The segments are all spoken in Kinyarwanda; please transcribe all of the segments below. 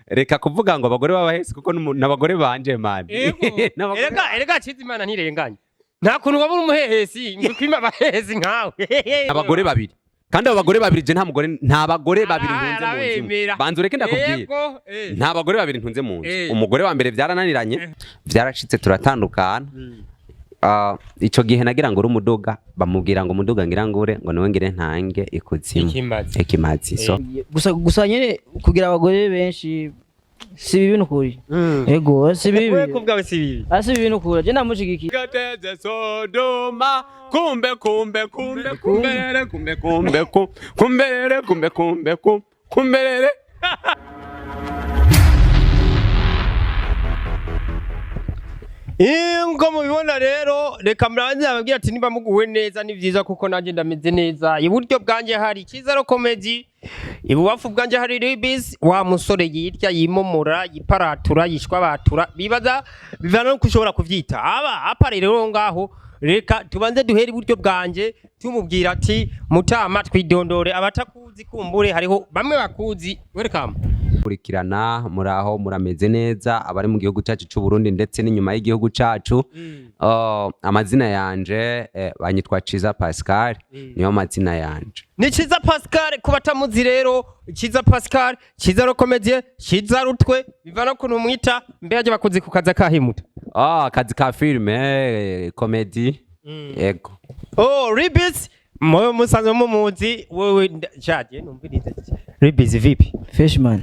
reka kuvuga ngo abagore babahesi kuko n'abagore banje man erega ciza imana ntirenganye nta kuntu wabura umuhehesi ngo kwima abahesi nkawe abagore babiri kandi abagore babiri je nta bagore babiri ntunze mu nzu banzu reke ndakubwira nta bagore babiri ntunze mu nzu umugore wa mbere byarananiranye byarashitse turatandukana ico gihe nagira ngo urumuduga bamubwira ngo umuduga ngira ngure ngo niwe ngire ntange ikuzimu ikimazi so gusa nyene kugira abagore benshi si bibi nukuri ego si bibi wewe kubwawe si bibi si bibi nukuri je namushigiki gateze Sodoma kumbe Ingo mubibona rero reka muranze ababwira ati niba muguwe neza ni vyiza kuko nanje ndameze neza iburyo bwanje hari CIZA comedy ibubafu bwanje hari Ribis wa musore yirya yimomora yiparatura yishwabatura bibaza bivana no kushobora kuvyita apa rero ngaho reka tubanze duhere iburyo bwanje tumubwira ati mutama twidondore abatakuzi kumbure hariho bamwe bakuzi welcome kurikirana muraho murameze neza abari mu gihugu cyacu cy'u Burundi ndetse n'inyuma y'igihugu cyacu amazina yanje banyitwa CIZA Pascal niyo mazina yanje ni CIZA Pascal kubatamuzi rero CIZA Pascal CIZA comedy CIZA rutwe bivana kuntu mwita mbeje bakuzi kukaza kahimuta kazi ka filme comedy yego Ribis moyo musanzwe mumuzi wewe chaje numviriza Ribis vipi Freshman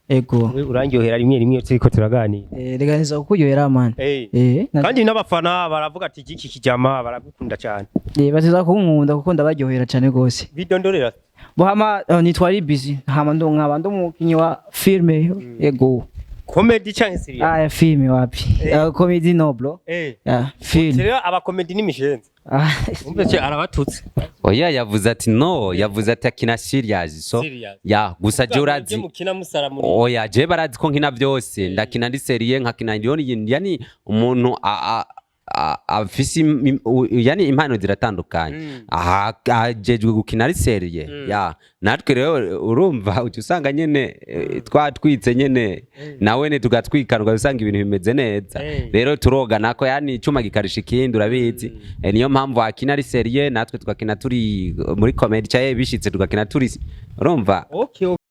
ego urangyohera rimwe turiko turaganira reganiza kukuryohera man kandi n'abafana baravuga ati iki kijama baragukunda cyane bateza kunkunda kuko ndabaryohera cyane gose bidondorera bohama nitwa Ribis hama nkabando mukinyi wa filme ego comedy cyangwa serious filme wapi comedy no bro film rero aba comedy nimishenze umbe arabatutse oya yavuze ati no yavuze ati akina serious so ya gusa je urazi oya je barazi ko nkina byose ndakina ndi serie nkakina yani umuntu afisi yani impano ziratandukanye ajejwe gukina ari serie ya natwe rero urumva usanga nyene twatwitse nyene nawe ne tugatwikanwa usanga ibintu bimeze neza rero turoga nako yani icuma gikarisha ikindi urabizi niyo mpamvu akina ari serie natwe tugakina turi muri comedy cyaye bishitse tugakina turi urumva